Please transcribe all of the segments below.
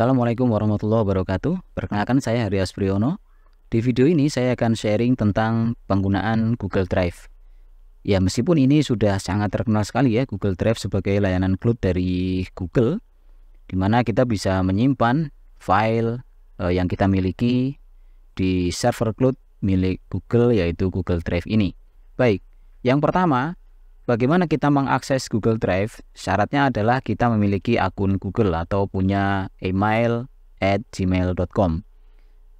Assalamualaikum warahmatullahi wabarakatuh. Perkenalkan, saya Haryas Priyono. Di video ini saya akan sharing tentang penggunaan Google Drive. Ya, meskipun ini sudah sangat terkenal sekali ya, Google Drive sebagai layanan cloud dari Google, di mana kita bisa menyimpan file yang kita miliki di server cloud milik Google, yaitu Google Drive ini. Baik, yang pertama, bagaimana kita mengakses Google Drive? Syaratnya adalah kita memiliki akun Google atau punya email @gmail.com.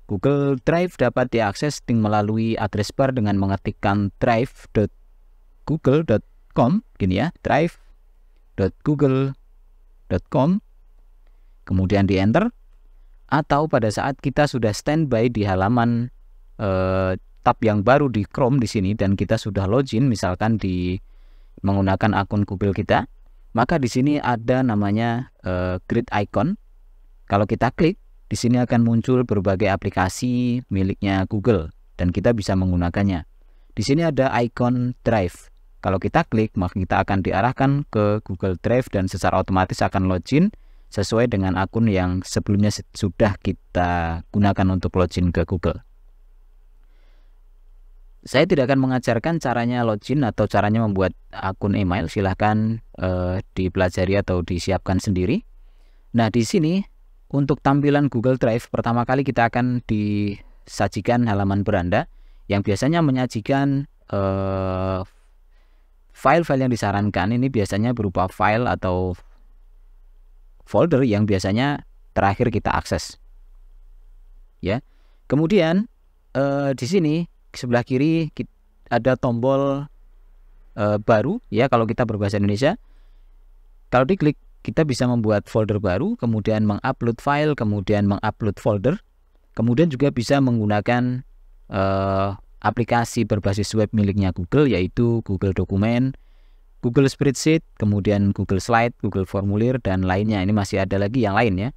Google Drive dapat diakses melalui address bar dengan mengetikkan drive.google.com, gini ya, drive.google.com, kemudian di enter, atau pada saat kita sudah standby di halaman tab yang baru di Chrome di sini dan kita sudah login, misalkan di menggunakan akun Google kita, maka di sini ada namanya grid icon. Kalau kita klik, di sini akan muncul berbagai aplikasi miliknya Google dan kita bisa menggunakannya. Di sini ada icon Drive. Kalau kita klik, maka kita akan diarahkan ke Google Drive dan secara otomatis akan login sesuai dengan akun yang sebelumnya sudah kita gunakan untuk login ke Google. Saya tidak akan mengajarkan caranya login atau caranya membuat akun email. Silahkan dipelajari atau disiapkan sendiri. Nah, di sini untuk tampilan Google Drive, pertama kali kita akan disajikan halaman beranda yang biasanya menyajikan file-file yang disarankan. Ini biasanya berupa file atau folder yang biasanya terakhir kita akses. Ya. Kemudian di sini sebelah kiri ada tombol baru ya, kalau kita berbahasa Indonesia. Kalau diklik, kita bisa membuat folder baru, kemudian mengupload file, kemudian mengupload folder, kemudian juga bisa menggunakan aplikasi berbasis web miliknya Google, yaitu Google Dokumen, Google Spreadsheet, kemudian Google Slide, Google Formulir, dan lainnya. Ini masih ada lagi yang lain ya.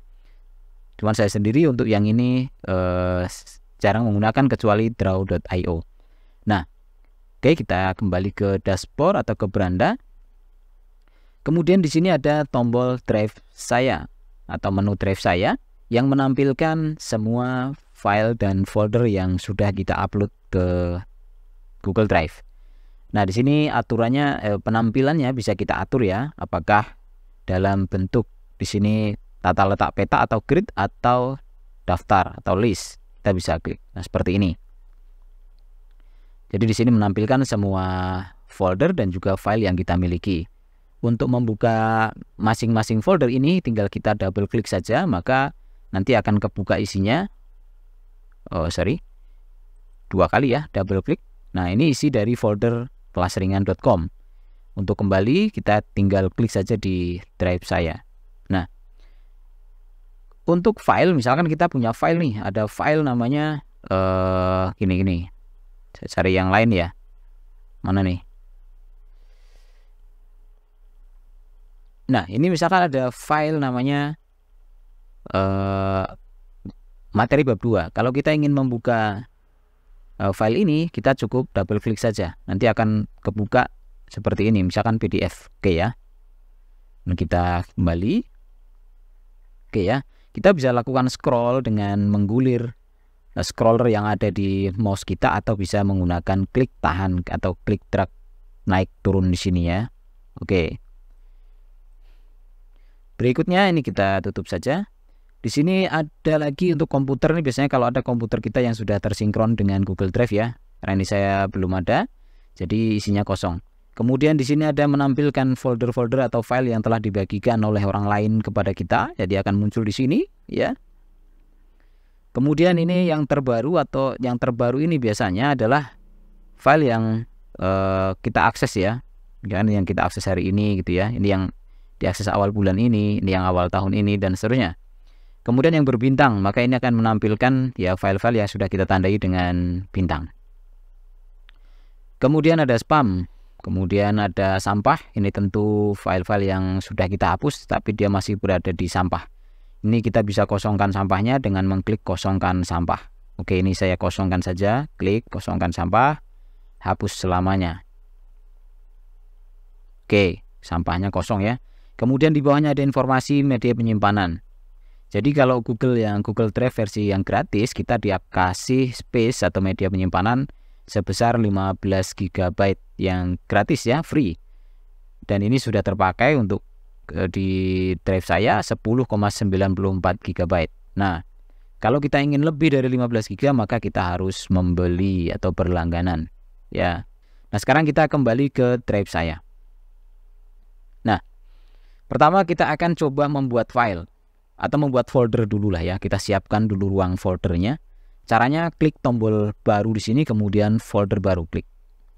Cuman saya sendiri untuk yang ini jarang menggunakan kecuali draw.io. Nah, oke, kita kembali ke dashboard atau ke beranda. Kemudian di sini ada tombol drive saya atau menu drive saya yang menampilkan semua file dan folder yang sudah kita upload ke Google Drive. Nah, di sini aturannya, penampilannya bisa kita atur ya, apakah dalam bentuk di sini tata letak peta atau grid atau daftar atau list. Kita bisa klik. Nah, seperti ini. Jadi di sini menampilkan semua folder dan juga file yang kita miliki. Untuk membuka masing-masing folder ini tinggal kita double klik saja, maka nanti akan kebuka isinya. Dua kali ya, double klik. Nah, ini isi dari folder kelasringan.com. Untuk kembali kita tinggal klik saja di drive saya. Nah, untuk file, misalkan kita punya file nih, ada file namanya gini. Saya cari yang lain ya. Mana nih? Nah, ini misalkan ada file namanya materi bab 2. Kalau kita ingin membuka file ini, kita cukup double klik saja. Nanti akan kebuka seperti ini, misalkan PDF. Oke ya. Nah, kita kembali. Oke ya. Kita bisa lakukan scroll dengan menggulir scroller yang ada di mouse kita, atau bisa menggunakan klik tahan atau klik drag naik turun di sini ya. Oke. Berikutnya ini kita tutup saja. Di sini ada lagi untuk komputer. Ini biasanya kalau ada komputer kita yang sudah tersinkron dengan Google Drive ya. Karena ini saya belum ada, jadi isinya kosong. Kemudian di sini ada menampilkan folder-folder atau file yang telah dibagikan oleh orang lain kepada kita, jadi akan muncul di sini ya. Kemudian ini yang terbaru, atau yang terbaru ini biasanya adalah file yang kita akses ya. Kan yang kita akses hari ini gitu ya. Ini yang diakses awal bulan ini yang awal tahun ini, dan seterusnya. Kemudian yang berbintang, maka ini akan menampilkan ya file-file yang sudah kita tandai dengan bintang. Kemudian ada spam. Kemudian ada sampah, ini tentu file-file yang sudah kita hapus tapi dia masih berada di sampah. Ini kita bisa kosongkan sampahnya dengan mengklik kosongkan sampah. Oke, ini saya kosongkan saja, klik kosongkan sampah, hapus selamanya. Oke, sampahnya kosong ya. Kemudian di bawahnya ada informasi media penyimpanan. Jadi kalau Google Drive versi yang gratis, kita dikasih space atau media penyimpanan sebesar 15 GB yang gratis ya, free. Dan ini sudah terpakai untuk di drive saya 10,94 GB. Nah, kalau kita ingin lebih dari 15 GB maka kita harus membeli atau berlangganan ya. Nah, sekarang kita kembali ke drive saya. Nah, pertama kita akan coba membuat file atau membuat folder dulu lah ya. Kita siapkan dulu ruang foldernya. Caranya klik tombol baru di sini, kemudian folder baru klik.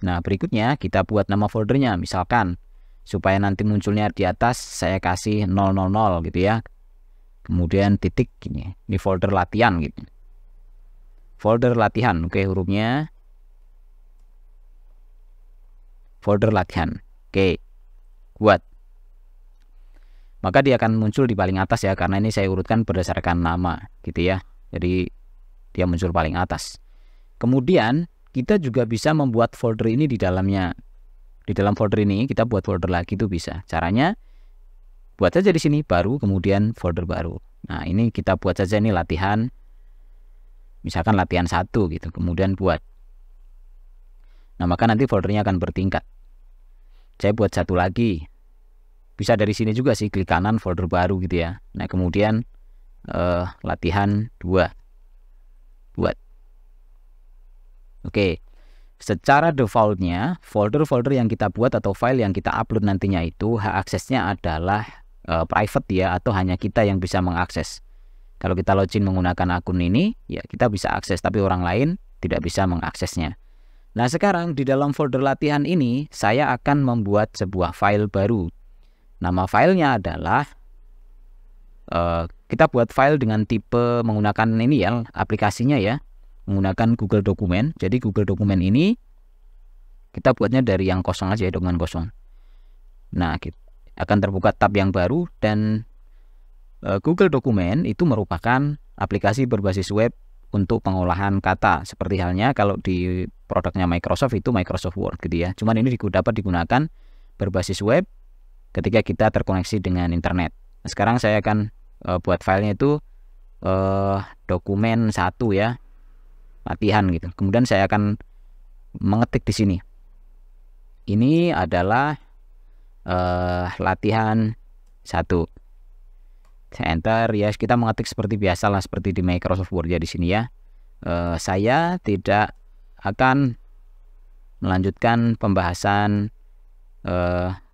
Nah, berikutnya kita buat nama foldernya. Misalkan supaya nanti munculnya di atas saya kasih 000 gitu ya. Kemudian titik gini. Ini folder latihan gitu. Folder latihan, oke, hurufnya folder latihan. Oke. Buat. Maka dia akan muncul di paling atas ya, karena ini saya urutkan berdasarkan nama gitu ya. Jadi dia muncul paling atas. Kemudian kita juga bisa membuat folder ini di dalamnya. Di dalam folder ini kita buat folder lagi itu bisa. Caranya buat saja di sini baru, kemudian folder baru. Nah, ini kita buat saja ini latihan. Misalkan latihan 1 gitu, kemudian buat. Nah, maka nanti foldernya akan bertingkat. Saya buat satu lagi. Bisa dari sini juga sih, klik kanan folder baru gitu ya. Nah, kemudian latihan 2 buat. Oke. Secara defaultnya folder-folder yang kita buat atau file yang kita upload nantinya itu hak aksesnya adalah private ya, atau hanya kita yang bisa mengakses. Kalau kita login menggunakan akun ini ya kita bisa akses, tapi orang lain tidak bisa mengaksesnya. Nah, sekarang di dalam folder latihan ini saya akan membuat sebuah file baru. Nama filenya adalah kita buat file dengan tipe menggunakan ini ya, aplikasinya ya, menggunakan Google Dokumen. Jadi Google Dokumen ini kita buatnya dari yang kosong aja ya, dokumen kosong. Nah, akan terbuka tab yang baru, dan Google Dokumen itu merupakan aplikasi berbasis web untuk pengolahan kata, seperti halnya kalau di produknya Microsoft itu Microsoft Word gitu ya. Cuman ini dapat digunakan berbasis web ketika kita terkoneksi dengan internet. Nah, sekarang saya akan buat filenya itu dokumen 1 ya, latihan gitu. Kemudian saya akan mengetik di sini. Ini adalah latihan 1. Saya enter ya, kita mengetik seperti biasa lah, seperti di Microsoft Word ya di sini ya. Saya tidak akan melanjutkan pembahasan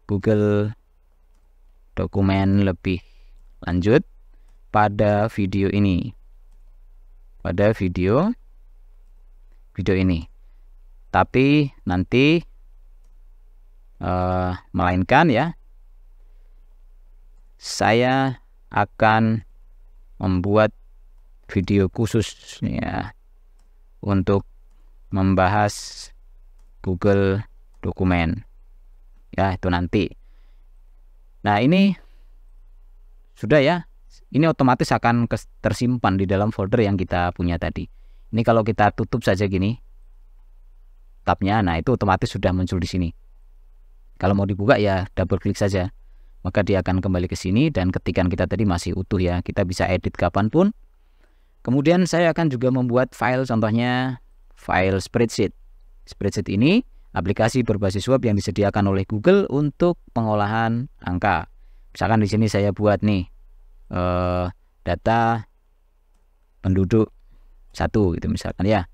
Google Dokumen lebih lanjut pada video ini. Pada video ini. Tapi nanti melainkan ya, saya akan membuat video khusus ya untuk membahas Google Dokumen ya, itu nanti. Nah, ini sudah ya, ini otomatis akan tersimpan di dalam folder yang kita punya tadi. Ini kalau kita tutup saja gini tabnya, nah itu otomatis sudah muncul di sini. Kalau mau dibuka ya double klik saja, maka dia akan kembali ke sini, dan ketikan kita tadi masih utuh ya, kita bisa edit kapanpun. Kemudian saya akan juga membuat file, contohnya file spreadsheet. Spreadsheet ini aplikasi berbasis web yang disediakan oleh Google untuk pengolahan angka. Misalkan di sini saya buat nih data penduduk 1 gitu misalkan ya.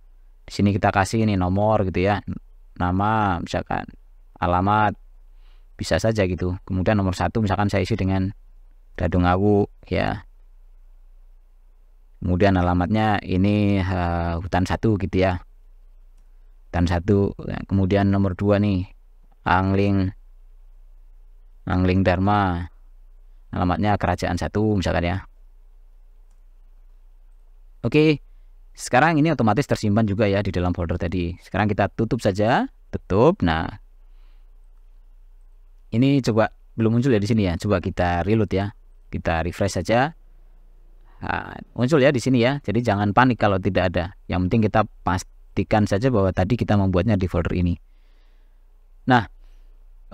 Di sini kita kasih ini nomor gitu ya, nama misalkan, alamat, bisa saja gitu. Kemudian nomor 1 misalkan saya isi dengan Dadungawu ya. Kemudian alamatnya ini hutan 1 gitu ya, hutan 1. Kemudian nomor 2 nih Angling Dharma, alamatnya kerajaan 1 misalkan ya. Oke, sekarang ini otomatis tersimpan juga ya di dalam folder tadi. Sekarang kita tutup saja, tutup. Nah, ini coba belum muncul ya di sini ya. Coba kita reload ya, kita refresh saja. Nah, muncul ya di sini ya. Jadi jangan panik kalau tidak ada. Yang penting kita pastikan saja bahwa tadi kita membuatnya di folder ini. Nah,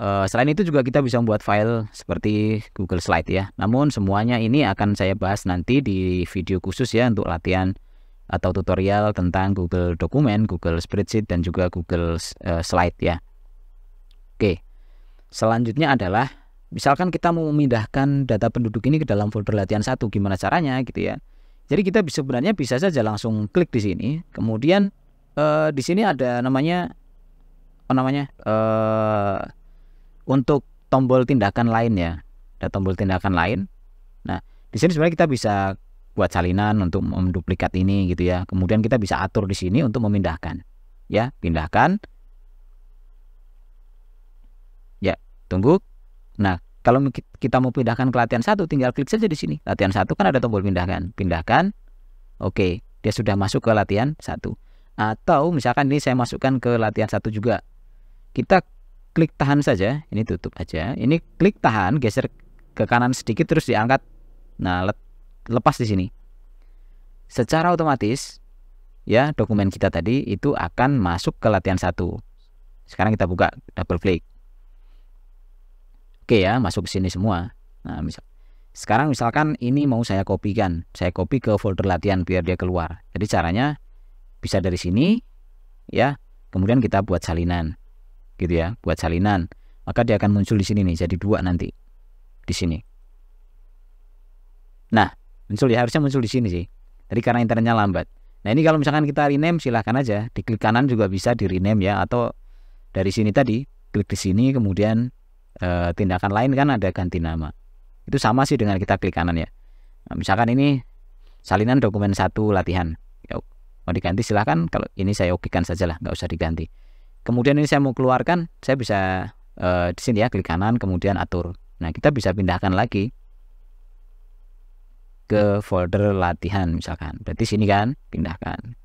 Selain itu juga kita bisa membuat file seperti Google Slide ya. Namun semuanya ini akan saya bahas nanti di video khusus ya untuk latihan atau tutorial tentang Google Dokumen, Google Spreadsheet, dan juga Google Slide ya. Oke, selanjutnya adalah misalkan kita mau memindahkan data penduduk ini ke dalam folder latihan 1, gimana caranya gitu ya. Jadi kita sebenarnya bisa saja langsung klik di sini, kemudian di sini ada untuk tombol tindakan lain ya, ada tombol tindakan lain. Nah, di sini sebenarnya kita bisa buat salinan untuk menduplikat ini gitu ya. Kemudian kita bisa atur di sini untuk memindahkan. Ya, pindahkan. Ya, tunggu. Nah, kalau kita mau pindahkan ke latihan 1, tinggal klik saja di sini. Latihan 1 kan ada tombol pindahkan. Pindahkan. Oke, dia sudah masuk ke latihan 1. Atau misalkan ini saya masukkan ke latihan 1 juga. Kita klik tahan saja, ini tutup aja. Ini klik tahan, geser ke kanan sedikit terus diangkat. Nah, lepas di sini. Secara otomatis ya, dokumen kita tadi itu akan masuk ke latihan 1. Sekarang kita buka, double klik. Oke ya, masuk ke sini semua. Nah, sekarang misalkan ini mau saya kopikan. Saya copy ke folder latihan biar dia keluar. Jadi caranya bisa dari sini ya. Kemudian kita buat salinan. Gitu ya, buat salinan, maka dia akan muncul di sini nih, jadi 2 nanti di sini. Nah, muncul ya, harusnya muncul di sini sih. Tadi karena internetnya lambat. Nah, ini kalau misalkan kita rename silahkan aja, diklik kanan juga bisa di rename ya, atau dari sini tadi klik di sini, kemudian tindakan lain kan ada ganti nama. Itu sama sih dengan kita klik kanan ya. Nah, misalkan ini salinan dokumen 1 latihan, ya, mau diganti silahkan. Kalau ini saya okekan saja lah, nggak usah diganti. Kemudian ini saya mau keluarkan, saya bisa di sini ya, klik kanan, kemudian atur. Nah, kita bisa pindahkan lagi ke folder latihan misalkan. Berarti sini kan, pindahkan.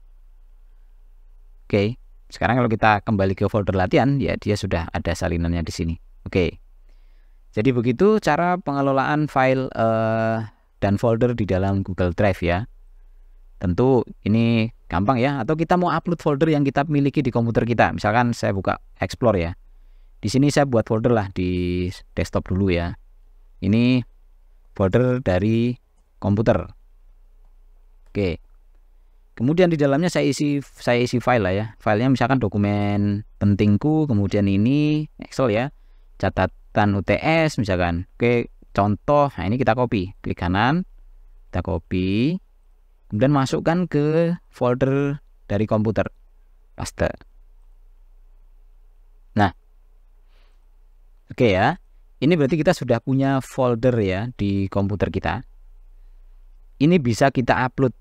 Oke, sekarang kalau kita kembali ke folder latihan, ya dia sudah ada salinannya di sini. Oke, jadi begitu cara pengelolaan file dan folder di dalam Google Drive ya. Tentu ini gampang ya, atau kita mau upload folder yang kita miliki di komputer kita. Misalkan saya buka Explore ya. Di sini saya buat folder lah di desktop dulu ya. Ini folder dari komputer. Oke. Kemudian di dalamnya saya isi file lah ya. Filenya misalkan dokumen pentingku, kemudian ini Excel ya. Catatan UTS misalkan. Oke, contoh. Nah, ini kita copy. Klik kanan. Kita copy. Kemudian masukkan ke folder dari komputer, paste. Nah, oke ya, ini berarti kita sudah punya folder ya di komputer kita. Ini bisa kita upload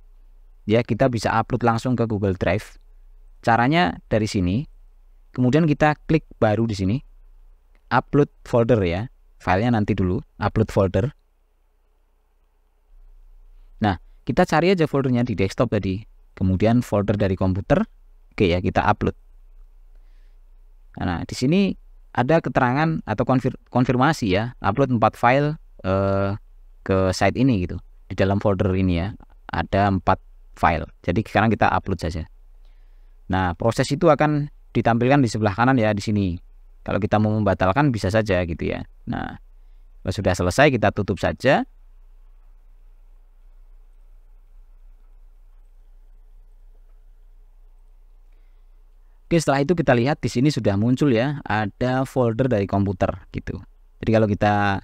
ya, kita bisa upload langsung ke Google Drive. Caranya dari sini, kemudian kita klik baru di sini, upload folder ya, filenya nanti dulu, upload folder. Nah, kita cari aja foldernya di desktop tadi. Kemudian folder dari komputer. Oke ya, kita upload. Nah, di sini ada keterangan atau konfirmasi ya. Upload 4 file ke site ini gitu. Di dalam folder ini ya, ada 4 file. Jadi sekarang kita upload saja. Nah, proses itu akan ditampilkan di sebelah kanan ya, di sini. Kalau kita mau membatalkan bisa saja gitu ya. Nah, kalau sudah selesai kita tutup saja. Oke, setelah itu kita lihat di sini sudah muncul ya, ada folder dari komputer gitu. Jadi kalau kita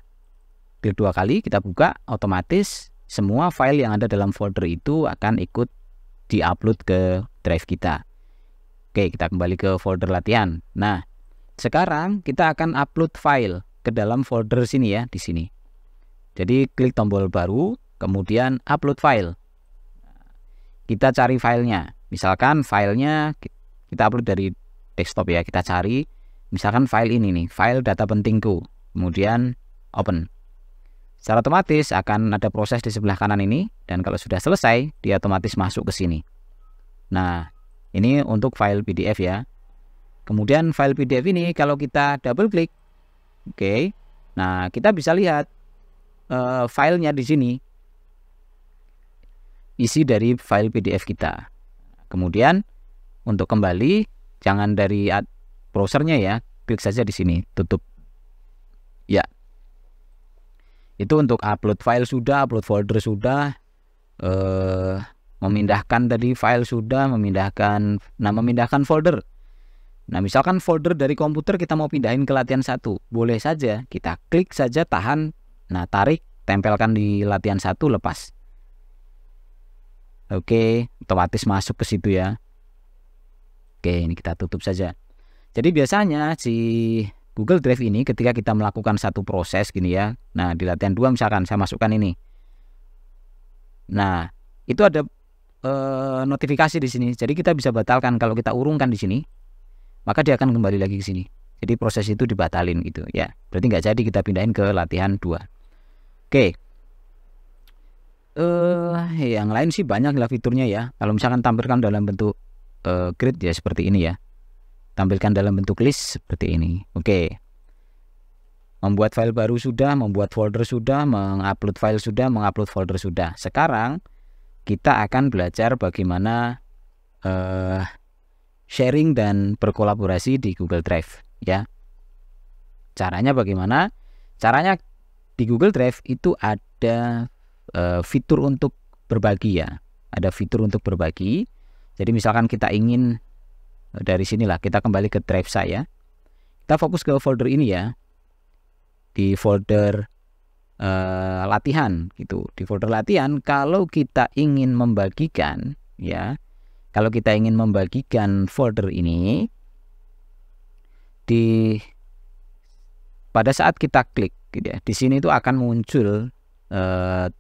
klik 2 kali, kita buka, otomatis semua file yang ada dalam folder itu akan ikut diupload ke drive kita. Oke, kita kembali ke folder latihan. Nah, sekarang kita akan upload file ke dalam folder sini ya, di sini. Jadi klik tombol baru, kemudian upload file. Kita cari filenya. Misalkan filenya kita upload dari desktop ya, kita cari misalkan file ini nih, file data pentingku, kemudian open. Secara otomatis akan ada proses di sebelah kanan ini, dan kalau sudah selesai dia otomatis masuk ke sini. Nah, ini untuk file PDF ya. Kemudian file PDF ini kalau kita double klik, oke, nah kita bisa lihat filenya di sini, isi dari file PDF kita. Kemudian untuk kembali, jangan dari browsernya ya, klik saja di sini, tutup Ya, itu untuk upload file sudah, upload folder sudah, memindahkan tadi file sudah, memindahkan folder. Nah, misalkan folder dari komputer kita mau pindahin ke latihan 1, boleh saja kita klik saja, tahan, nah tarik, tempelkan di latihan 1, lepas. Oke, otomatis masuk ke situ ya. Oke, ini kita tutup saja. Jadi biasanya si Google Drive ini ketika kita melakukan satu proses gini ya. Nah, di latihan 2 misalkan saya masukkan ini. Nah, itu ada notifikasi di sini. Jadi kita bisa batalkan kalau kita urungkan di sini, maka dia akan kembali lagi ke sini. Jadi proses itu dibatalin gitu ya. Berarti nggak jadi kita pindahin ke latihan 2. Oke. Yang lain sih banyak lah fiturnya ya. Kalau misalkan tampilkan dalam bentuk grid ya seperti ini ya. Tampilkan dalam bentuk list seperti ini. Oke. Membuat file baru sudah, membuat folder sudah, mengupload file sudah, mengupload folder sudah. Sekarang kita akan belajar bagaimana sharing dan berkolaborasi di Google Drive ya. Caranya bagaimana? Caranya di Google Drive itu ada fitur untuk berbagi ya. Ada fitur untuk berbagi. Jadi misalkan kita ingin dari sinilah kita kembali ke drive saya. Kita fokus ke folder ini ya. Di folder latihan gitu. Di folder latihan kalau kita ingin membagikan ya. Kalau kita ingin membagikan folder ini, pada saat kita klik, gitu ya, di sini itu akan muncul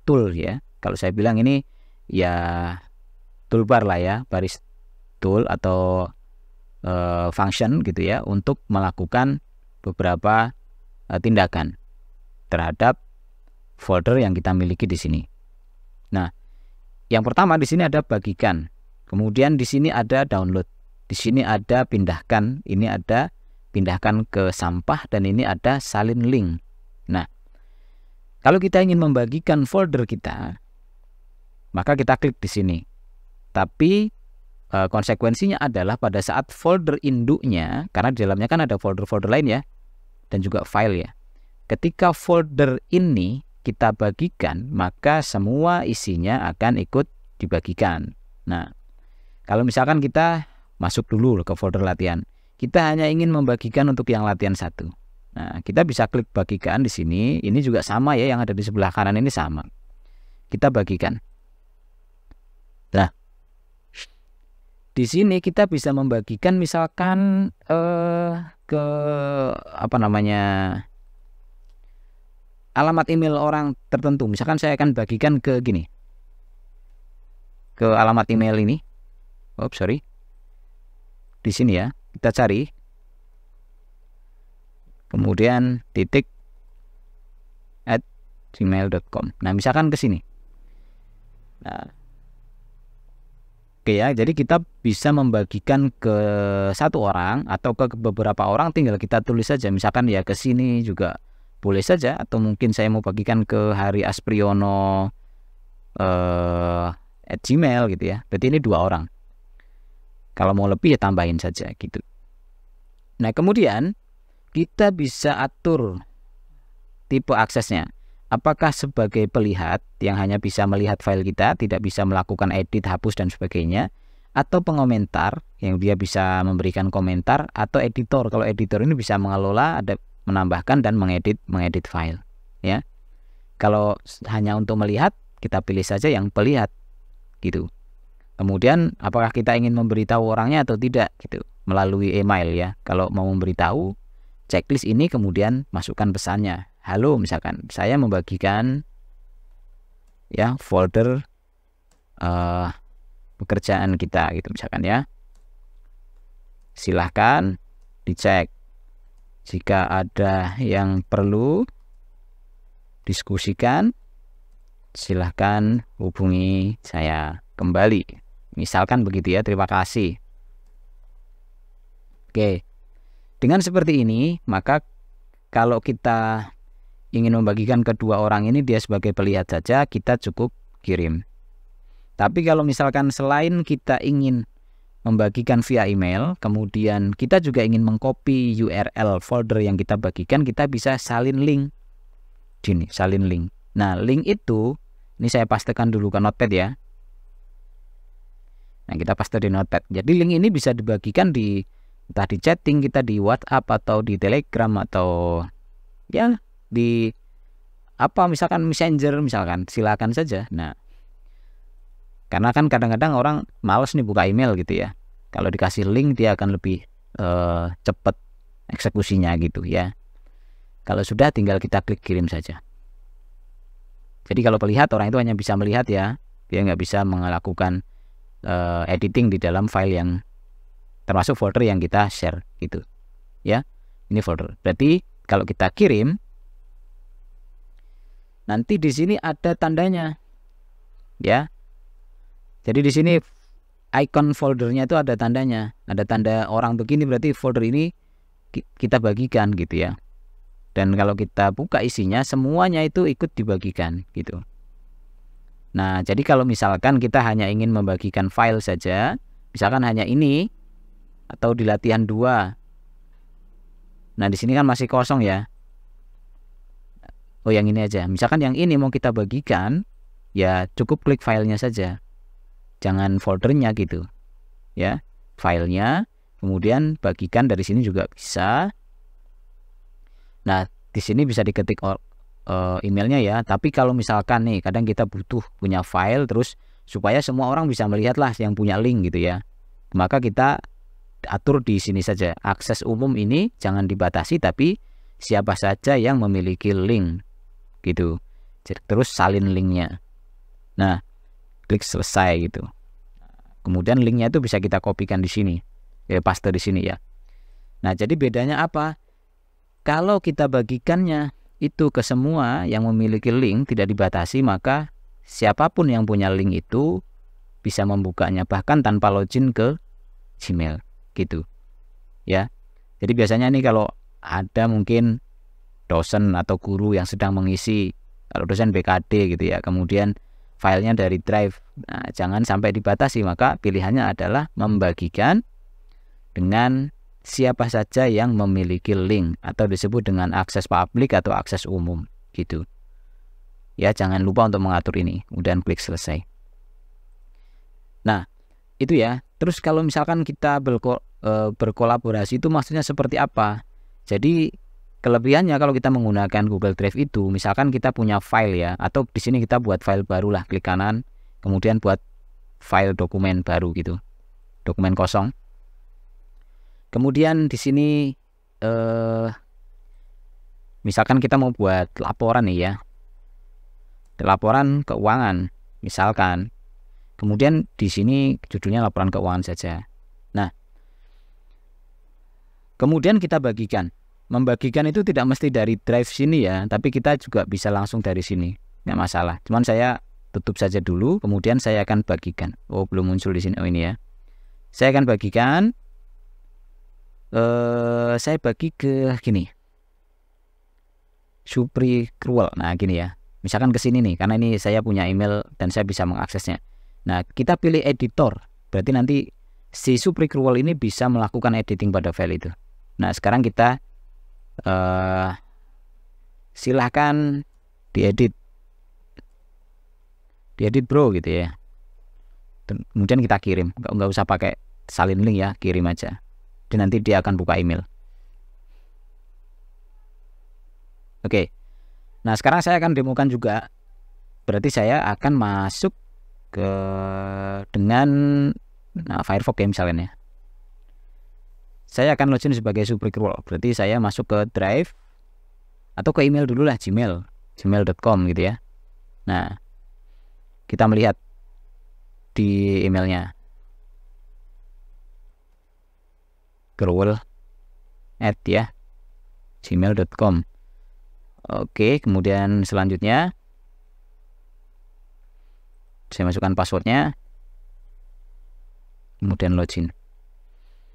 tool ya. Kalau saya bilang ini ya toolbar lah ya, baris tool atau function gitu ya, untuk melakukan beberapa tindakan terhadap folder yang kita miliki di sini. Nah, yang pertama di sini ada bagikan. Kemudian di sini ada download, di sini ada pindahkan, ini ada pindahkan ke sampah, dan ini ada salin link. Nah, kalau kita ingin membagikan folder kita, maka kita klik di sini. Tapi konsekuensinya adalah pada saat folder induknya, karena di dalamnya kan ada folder-folder lain ya, dan juga file ya. Ketika folder ini kita bagikan, maka semua isinya akan ikut dibagikan. Nah, kalau misalkan kita masuk dulu ke folder latihan, kita hanya ingin membagikan untuk yang latihan 1. Nah, kita bisa klik bagikan di sini. Ini juga sama ya, yang ada di sebelah kanan ini sama. Kita bagikan. Nah, di sini kita bisa membagikan misalkan ke alamat email orang tertentu. Misalkan saya akan bagikan ke gini, ke alamat email ini. Di sini ya, kita cari, kemudian @gmail.com. Nah, misalkan ke sini. Nah, oke ya, jadi kita bisa membagikan ke satu orang atau ke beberapa orang, tinggal kita tulis saja. Misalkan ya ke sini juga boleh saja, atau mungkin saya mau bagikan ke Hari Aspriono @gmail gitu ya. Berarti ini 2 orang. Kalau mau lebih ya tambahin saja gitu. Nah, kemudian kita bisa atur tipe aksesnya. Apakah sebagai pelihat yang hanya bisa melihat file kita, tidak bisa melakukan edit, hapus dan sebagainya, atau pengomentar yang dia bisa memberikan komentar, atau editor. Kalau editor ini bisa mengelola, ada menambahkan dan mengedit file ya. Kalau hanya untuk melihat, kita pilih saja yang pelihat gitu. Kemudian apakah kita ingin memberitahu orangnya atau tidak gitu, melalui email ya. Kalau mau memberitahu, checklist ini kemudian masukkan pesannya. Halo, misalkan saya membagikan ya folder pekerjaan kita gitu misalkan ya. Silahkan dicek. Jika ada yang perlu diskusikan, silahkan hubungi saya kembali. Misalkan begitu ya, terima kasih. Oke, dengan seperti ini, maka kalau kita ingin membagikan kedua orang ini, dia sebagai pelihat saja, kita cukup kirim. Tapi kalau misalkan selain kita ingin membagikan via email, kemudian kita juga ingin mengcopy URL folder yang kita bagikan, kita bisa salin link. Gini, salin link. Nah, link itu, ini saya pastekan dulu ke Notepad ya. Nah, kita paste di Notepad. Jadi link ini bisa dibagikan entah di chatting kita, di WhatsApp atau di Telegram atau ya di misalkan Messenger misalkan, silakan saja. Nah, karena kan kadang-kadang orang males nih buka email gitu ya. Kalau dikasih link dia akan lebih cepat eksekusinya gitu ya. Kalau sudah tinggal kita klik kirim saja. Jadi kalau melihat, orang itu hanya bisa melihat ya, dia nggak bisa melakukan editing di dalam file yang termasuk folder yang kita share gitu ya. Ini folder. Berarti kalau kita kirim, nanti di sini ada tandanya ya. Jadi di sini icon foldernya itu ada tandanya, ada tanda orang begini, berarti folder ini kita bagikan gitu ya. Dan kalau kita buka isinya, semuanya itu ikut dibagikan gitu. Nah, jadi kalau misalkan kita hanya ingin membagikan file saja, misalkan hanya ini atau di latihan 2. Nah, di sini kan masih kosong ya. Oh, yang ini aja. Misalkan yang ini mau kita bagikan, ya cukup klik filenya saja. Jangan foldernya gitu ya, filenya, kemudian bagikan dari sini juga bisa. Nah, di sini bisa diketik emailnya ya. Tapi kalau misalkan nih, kadang kita butuh punya file terus supaya semua orang bisa melihat lah yang punya link gitu ya, maka kita atur di sini saja. Akses umum ini jangan dibatasi, tapi siapa saja yang memiliki link gitu. Terus salin linknya. Nah, klik selesai gitu. Kemudian linknya itu bisa kita kopikan di sini, paste di sini ya. Nah, jadi bedanya apa? Kalau kita bagikannya itu ke semua yang memiliki link, tidak dibatasi, maka siapapun yang punya link itu bisa membukanya bahkan tanpa login ke Gmail gitu ya. Jadi biasanya nih kalau ada mungkin dosen atau guru yang sedang mengisi, kalau dosen BKD gitu ya, kemudian filenya dari drive, nah jangan sampai dibatasi, maka pilihannya adalah membagikan dengan siapa saja yang memiliki link atau disebut dengan akses publik atau akses umum gitu ya. Jangan lupa untuk mengatur ini, kemudian klik selesai. Nah itu ya. Terus kalau misalkan kita berkolaborasi itu maksudnya seperti apa? Jadi kelebihannya kalau kita menggunakan Google Drive itu, misalkan kita punya file ya, atau di sini kita buat file baru lah, klik kanan, kemudian buat file dokumen baru gitu, dokumen kosong. Kemudian di sini misalkan kita mau buat laporan nih ya, laporan keuangan misalkan. Kemudian di sini judulnya laporan keuangan saja. Nah, kemudian kita bagikan. Membagikan itu tidak mesti dari drive sini ya, tapi kita juga bisa langsung dari sini, nggak masalah. Cuman saya tutup saja dulu, kemudian saya akan bagikan. Oh, belum muncul di sini. Oh, ini ya. Saya akan bagikan. Saya bagi ke gini, Supri Cruel. Nah, gini ya. Misalkan ke sini nih, karena ini saya punya email dan saya bisa mengaksesnya. Nah, kita pilih editor. Berarti nanti si Supri Cruel ini bisa melakukan editing pada file itu. Nah, sekarang kita silahkan diedit bro gitu ya. Kemudian kita kirim, nggak usah pakai salin link ya, kirim aja dan nanti dia akan buka email. Oke. Nah, sekarang saya akan demokan juga. Berarti saya akan masuk ke dengan Firefox ya misalnya ya. Saya akan login sebagai Supri Cruel. Berarti saya masuk ke Drive atau ke email dulu lah, gmail.com gitu ya. Nah, kita melihat di emailnya Cruel ya, gmail.com. Oke, kemudian selanjutnya saya masukkan passwordnya, kemudian login.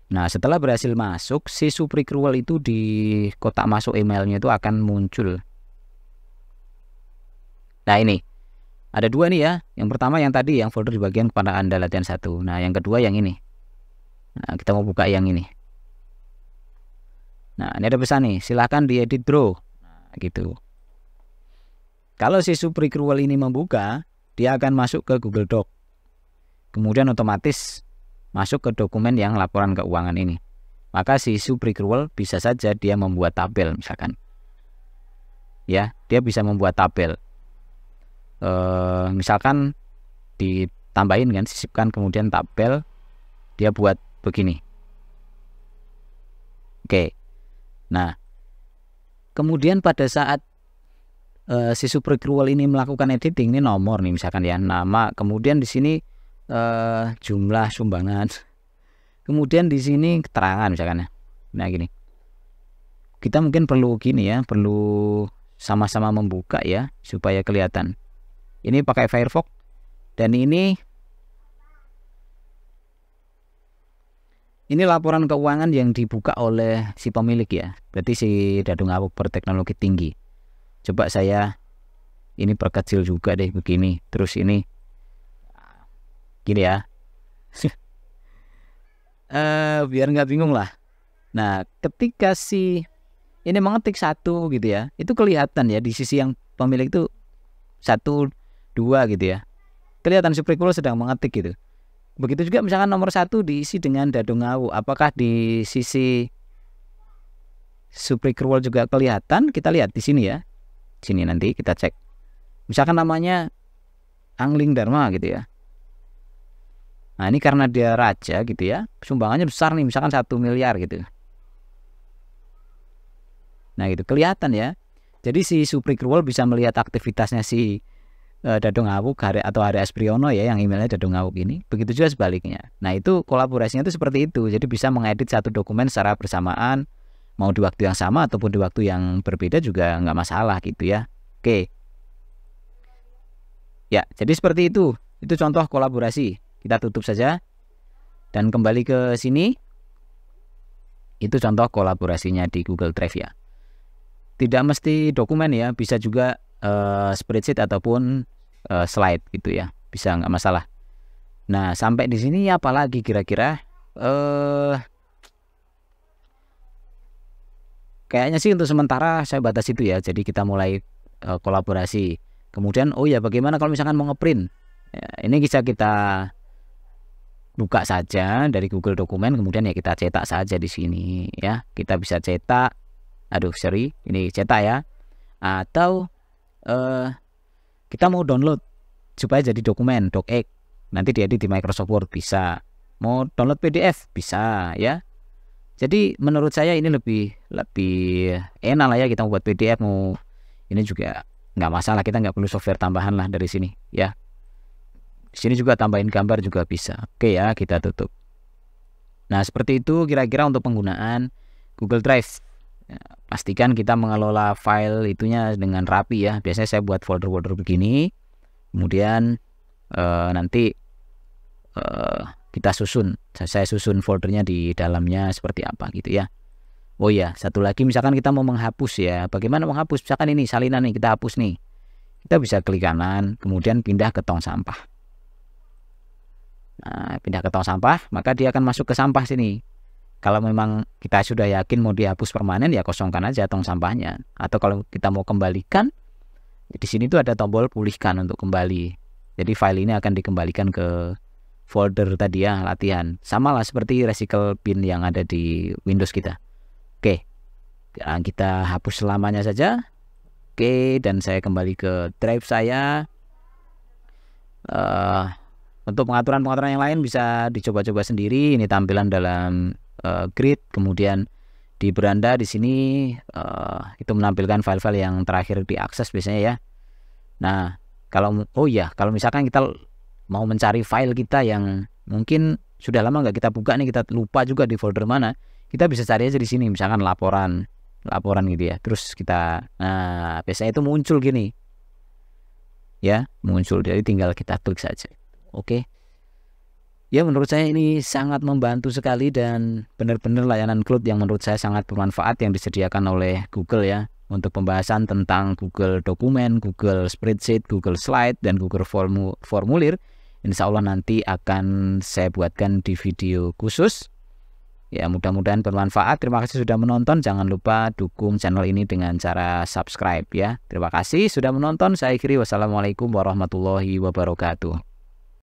Nah, setelah berhasil masuk, si Supri Cruel itu di kotak masuk emailnya itu akan muncul. Nah, ini ada dua nih ya. Yang pertama yang tadi, yang folder di bagian kepada Anda latihan 1. Nah, yang kedua yang ini. Nah, kita mau buka yang ini. Nah, ini ada pesan nih, silahkan diedit bro. Nah, gitu. Kalau si SupreCruel ini membuka, dia akan masuk ke Google Doc. Kemudian otomatis masuk ke dokumen yang laporan keuangan ini. Maka si SupreCruel bisa saja dia membuat tabel misalkan. Ya, dia bisa membuat tabel. Misalkan ditambahin kan, sisipkan kemudian tabel, dia buat begini. Oke. Nah, kemudian pada saat si SupreCruel ini melakukan editing, ini nomor nih misalkan ya, nama, kemudian di sini jumlah sumbangan, kemudian di sini keterangan misalkan ya. Nah gini, kita mungkin perlu gini ya, perlu sama-sama membuka ya supaya kelihatan. Ini pakai Firefox dan ini laporan keuangan yang dibuka oleh si pemilik ya, berarti si Dadung Awuk Berteknologi Tinggi. Coba saya ini perkecil juga deh begini, terus ini gini ya. Biar nggak bingung lah. Nah, ketika si ini mengetik 1 gitu ya, itu kelihatan ya di sisi yang pemilik itu 1, 2 gitu ya, kelihatan SupreCruel sedang mengetik gitu. Begitu juga misalkan nomor 1 diisi dengan Dadung Awuk, apakah di sisi SupreCruel juga kelihatan? Kita lihat di sini ya, sini nanti kita cek. Misalkan namanya Angling Dharma gitu ya. Nah ini karena dia raja gitu ya, sumbangannya besar nih, misalkan 1 miliar gitu. Nah gitu kelihatan ya. Jadi si SupreCruel bisa melihat aktivitasnya si Dadung Awuk atau Haris Priyono ya, yang emailnya Dadung Awuk ini. Begitu juga sebaliknya. Nah itu kolaborasinya itu seperti itu. Jadi bisa mengedit satu dokumen secara bersamaan, mau di waktu yang sama ataupun di waktu yang berbeda juga nggak masalah gitu ya. Oke. Ya jadi seperti itu. Itu contoh kolaborasi. Kita tutup saja dan kembali ke sini. Itu contoh kolaborasinya di Google Drive ya. Tidak mesti dokumen ya, bisa juga spreadsheet ataupun slide gitu ya, bisa nggak masalah. Nah sampai di sini apalagi kira-kira? Kayaknya sih untuk sementara saya batas itu ya. Jadi kita mulai kolaborasi. Kemudian oh ya, bagaimana kalau misalkan mau ngeprint? Ya, ini bisa kita buka saja dari Google Dokumen, kemudian ya kita cetak saja di sini ya. Kita bisa cetak, ini cetak ya. Atau kita mau download supaya jadi dokumen docx, nanti diedit di Microsoft Word bisa. Mau download PDF bisa ya. Jadi menurut saya ini lebih enak lah ya, kita buat PDF mau ini juga nggak masalah, kita nggak perlu software tambahan lah dari sini ya. Di sini juga tambahin gambar juga bisa. Oke ya, kita tutup. Nah seperti itu kira-kira untuk penggunaan Google Drive. Ya, pastikan kita mengelola file itunya dengan rapi ya. Biasanya saya buat folder-folder begini, kemudian nanti kita saya susun foldernya di dalamnya seperti apa gitu ya. Oh ya, satu lagi misalkan kita mau menghapus ya. Bagaimana menghapus? Misalkan ini salinan nih, kita hapus nih. Kita bisa klik kanan, kemudian pindah ke tong sampah. Nah, pindah ke tong sampah, maka dia akan masuk ke sampah sini. Kalau memang kita sudah yakin mau dihapus permanen, ya kosongkan aja tong sampahnya. Atau kalau kita mau kembalikan, di sini tuh ada tombol pulihkan untuk kembali. Jadi file ini akan dikembalikan ke folder tadi ya, latihan. Sama lah seperti recycle bin yang ada di Windows kita. Oke, nah, kita hapus selamanya saja. Oke, dan saya kembali ke drive saya. Untuk pengaturan-pengaturan yang lain bisa dicoba-coba sendiri. Ini tampilan dalam grid, kemudian di beranda di sini itu menampilkan file-file yang terakhir diakses biasanya ya. Nah, kalau misalkan kita mau mencari file kita yang mungkin sudah lama nggak kita buka nih, kita lupa juga di folder mana, kita bisa cari aja di sini, misalkan laporan gitu ya. Terus kita, nah biasanya itu muncul gini, ya muncul, jadi tinggal kita klik saja. Oke. Ya menurut saya ini sangat membantu sekali dan benar-benar layanan cloud yang menurut saya sangat bermanfaat yang disediakan oleh Google ya, untuk pembahasan tentang Google Dokumen, Google Spreadsheet, Google Slide, dan Google Formulir. Insya Allah nanti akan saya buatkan di video khusus. Ya, mudah-mudahan bermanfaat. Terima kasih sudah menonton. Jangan lupa dukung channel ini dengan cara subscribe ya. Terima kasih sudah menonton. Saya akhiri. Wassalamualaikum warahmatullahi wabarakatuh.